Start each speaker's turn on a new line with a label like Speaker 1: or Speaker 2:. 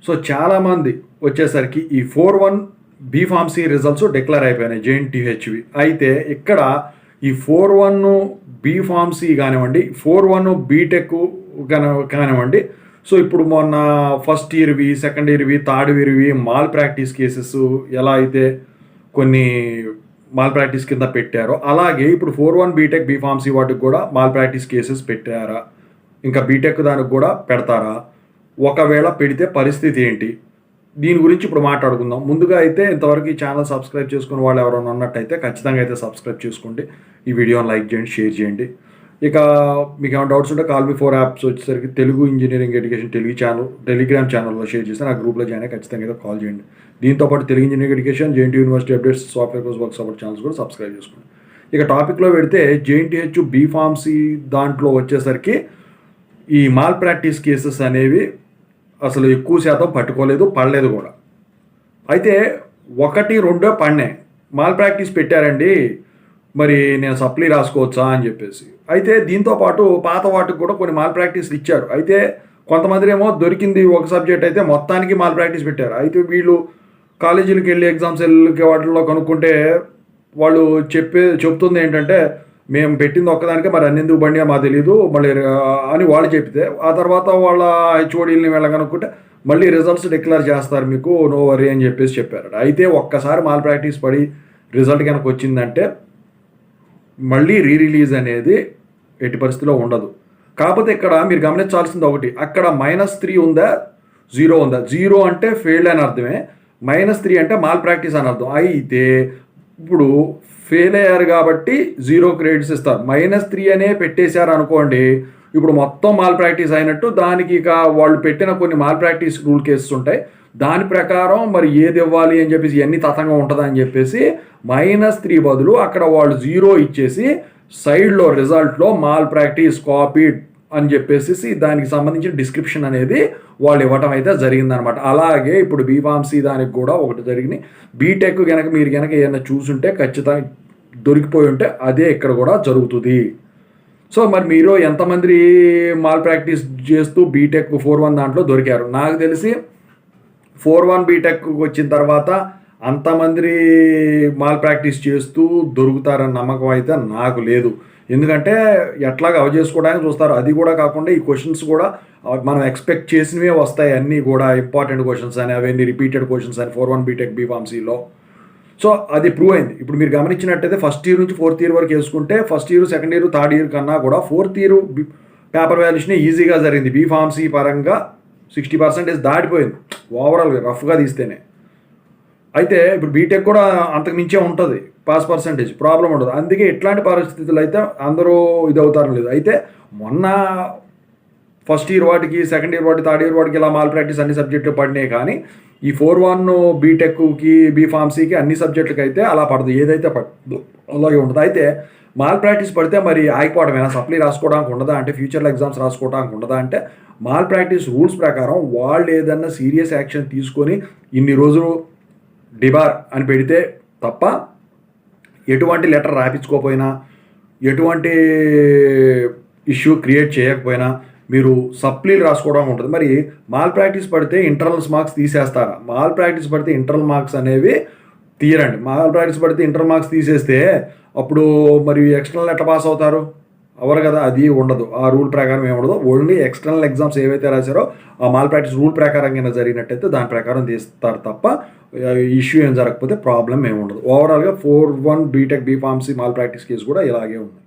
Speaker 1: So చాలామంది వచ్చేసరికి ఈ 4-1 బీఫార్మసీ రిజల్ట్స్ డిక్లేర్ అయిపోయినాయి జేఎన్టీహెచ్వి. అయితే ఇక్కడ ఈ 4-1 బీఫార్మసీ కానివ్వండి, 4-1 బీటెక్ కానివ్వండి, సో ఇప్పుడు మొన్న ఫస్ట్ ఇయర్వి, సెకండ్ ఇయర్వి, థర్డ్ ఇయర్వి మాల్ ప్రాక్టీస్ కేసెస్ ఎలా అయితే కొన్ని మాల్ ప్రాక్టీస్ కింద పెట్టారో, అలాగే ఇప్పుడు 4-1 బీటెక్ బీఫార్మసీ వాటికి కూడా మాల్ ప్రాక్టీస్ కేసెస్ పెట్టారా, ఇంకా బీటెక్ దానికి కూడా పెడతారా, ఒకవేళ పెడితే పరిస్థితి ఏంటి, దీని గురించి ఇప్పుడు మాట్లాడుకుందాం. ముందుగా అయితే ఇంతవరకు ఈ ఛానల్ సబ్స్క్రైబ్ చేసుకుని వాళ్ళు ఎవరైనా ఉన్నట్టయితే ఖచ్చితంగా అయితే సబ్స్క్రైబ్ చేసుకోండి, ఈ వీడియోని లైక్ చేయండి, షేర్ చేయండి. ఇక మీకు ఏమైనా డౌట్స్ ఉంటే కాల్ బిఫోర్ యాప్స్ వచ్చేసరికి తెలుగు ఇంజనీరింగ్ ఎడ్యుకేషన్ టెలిగ్రామ్ ఛానల్లో షేర్ చేస్తే ఆ గ్రూప్లో జాయిన్ అయ్యి ఖచ్చితంగా అయితే కాల్ చేయండి. దీంతోపాటు Telugu engineering education, JNT university updates, software course work support channels కూడా సబ్స్క్రైబ్ చేసుకోండి. ఇక టాపిక్లో పెడితే జేఎన్టీహెచ్ బీఫార్మసీ దాంట్లో వచ్చేసరికి ఈ మాల్ ప్రాక్టీస్ కేసెస్ అనేవి అసలు ఎక్కువ శాతం పడలేదు కూడా. అయితే 1-2 పడినాయి. మాల్ ప్రాక్టీస్ పెట్టారండి, మరి నేను సప్లీ రాసుకోవచ్చా అని చెప్పేసి. అయితే దీంతోపాటు పాత వాటికి కూడా కొన్ని మాల్ ప్రాక్టీస్లు ఇచ్చారు. అయితే కొంతమంది ఏమో దొరికింది ఒక సబ్జెక్ట్ అయితే మొత్తానికి మాల్ ప్రాక్టీస్ పెట్టారు. అయితే వీళ్ళు కాలేజీలకు వెళ్ళి ఎగ్జామ్స్ వెళ్ళి వాటిల్లో కనుక్కుంటే వాళ్ళు చెప్తుంది ఏంటంటే, మేము పెట్టింది ఒక్కదానికే, మరి అన్నెందుకు బండి మాకు తెలీదు మళ్ళీ అని వాళ్ళు చెప్తే, ఆ తర్వాత వాళ్ళ హెచ్ఓడీలని వెళ్ళగనుక్కుంటే మళ్ళీ రిజల్ట్స్ డిక్లేర్ చేస్తారు మీకు, నో వరీ అని చెప్పేసి చెప్పారు. అయితే ఒక్కసారి మాల్ ప్రాక్టీస్ పడి రిజల్ట్ కనుక వచ్చిందంటే మళ్ళీ రిలీజ్ అనేది ఎట్టి పరిస్థితిలో ఉండదు. కాకపోతే ఇక్కడ మీరు గమనించాల్సింది ఒకటి, అక్కడ -3 ఉందా, 0 ఉందా. 0 అంటే ఫెయిల్డ్ అని అర్థమే, -3 అంటే మాల్ ప్రాక్టీస్ అని అర్థం. అయితే ఇప్పుడు ఫెయిల్ అయ్యారు కాబట్టి 0 క్రెడిట్స్ ఇస్తారు. -3 అనే పెట్టేశారు అనుకోండి, ఇప్పుడు మొత్తం మాల్ ప్రాక్టీస్ అయినట్టు. దానికి ఇక వాళ్ళు పెట్టిన కొన్ని మాల్ ప్రాక్టీస్ రూల్ కేసెస్ ఉంటాయి, దాని ప్రకారం మరి ఏది ఇవ్వాలి అని చెప్పేసి ఇవన్నీ తతంగా ఉంటుందా అని చెప్పేసి -3 బదులు అక్కడ వాళ్ళు 0 ఇచ్చేసి సైడ్లో రిజల్ట్లో మాల్ ప్రాక్టీస్ కాపీడ్ అని చెప్పేసి దానికి సంబంధించిన డిస్క్రిప్షన్ అనేది వాళ్ళు ఇవ్వటం అయితే జరిగిందనమాట. అలాగే ఇప్పుడు బీఫార్మసీ దానికి కూడా ఒకటి జరిగింది. బీటెక్ మీరు ఏదైనా చూసుంటే ఖచ్చితంగా దొరికిపోయి ఉంటే అదే ఇక్కడ కూడా జరుగుతుంది. సో మరి మీరు ఎంతమంది మాల్ ప్రాక్టీస్ చేస్తూ బీటెక్ 4-1 దాంట్లో దొరికారు? నాకు తెలిసి 4-1 బీటెక్ వచ్చిన తర్వాత అంతమంది మాల్ ప్రాక్టీస్ చేస్తూ దొరుకుతారన్న నమ్మకం అయితే నాకు లేదు. ఎందుకంటే ఎట్లాగా అవి చేసుకోవడానికి చూస్తారు. అది కూడా కాకుండా ఈ క్వశ్చన్స్ కూడా మనం ఎక్స్పెక్ట్ చేసినవే వస్తాయి, అన్నీ కూడా ఇంపార్టెంట్ క్వశ్చన్స్ అని, అవన్నీ రిపీటెడ్ క్వశ్చన్స్ అని 4-1 బీటెక్ బీఫార్మసీలో. సో అది ప్రూవ్ అయింది. ఇప్పుడు మీరు గమనించినట్టయితే ఫస్ట్ ఇయర్ నుంచి 4th ఇయర్ వరకు వేసుకుంటే first year, second year, third year కన్నా కూడా 4th ఇయర్ పేపర్ వాల్యుయేషన్ ఈజీగా జరిగింది. బీఫార్మసీ పరంగా 60% దాటిపోయింది ఓవరాల్గా రఫ్గా తీస్తేనే. అయితే ఇప్పుడు బీటెక్ కూడా అంతకు మించే ఉంటుంది పాస్ పర్సంటేజ్, ప్రాబ్లం ఉండదు. అందుకే ఇట్లాంటి పరిస్థితులు అయితే అందరూ ఇది అవుతారని లేదు. అయితే మొన్న ఫస్ట్ ఇయర్ వాటికి, సెకండ్ ఇయర్ వాటికి, థర్డ్ ఇయర్ వాటికి ఇలా మాల్ ప్రాక్టీస్ అన్ని సబ్జెక్టులు పడినాయి. కానీ ఈ 4-1 బీటెక్కి, బీఫార్మసీకి అన్ని సబ్జెక్టులకి అయితే అలా పడదు, ఏదైతే పడదు అలాగే ఉంటుంది. అయితే మాల్ ప్రాక్టీస్ పడితే మరి ఆగిపోవడమేనా, సప్లీ రాసుకోవడానికి ఉండదా అంటే, ఫ్యూచర్లో ఎగ్జామ్స్ రాసుకోవడానికి ఉండదా అంటే, మాల్ ప్రాక్టీస్ రూల్స్ ప్రకారం వాళ్ళు ఏదన్నా సీరియస్ యాక్షన్ తీసుకొని ఇన్ని రోజులు డిబార్ అని పెడితే తప్ప ఎటువంటి లెటర్ రాయించుకోకపోయినా, ఎటువంటి ఇష్యూ క్రియేట్ చేయకపోయినా మీరు సప్లీలు రాసుకోవడం ఉంటుంది. మరి మాల్ ప్రాక్టీస్ పడితే ఇంటర్నల్స్ మార్క్స్ తీసేస్తారా? మాల్ ప్రాక్టీస్ పడితే ఇంటర్నల్ మార్క్స్ అనేవి తీయరండి. మాల్ ప్రాక్టీస్ పడితే ఇంటర్నల్ మార్క్స్ తీసేస్తే అప్పుడు మరి ఎక్స్టర్నల్ ఎట్లా పాస్ అవుతారు? అవరు కదా, అది ఉండదు. ఆ రూల్ ప్రకారం ఏముండదు. ఓన్లీ ఎక్స్టర్నల్ ఎగ్జామ్స్ ఏవైతే రాశారో ఆ మాల్ ప్రాక్టీస్ రూల్ ప్రకారం కింద జరిగినట్టయితే దాని ప్రకారం తీస్తారు తప్ప ఇష్యూ ఏం జరగకపోతే ప్రాబ్లం ఏమి ఉండదు. ఓవరాల్గా 4-1 BTech B pharmacy malpractice case కూడా ఇలాగే ఉంది.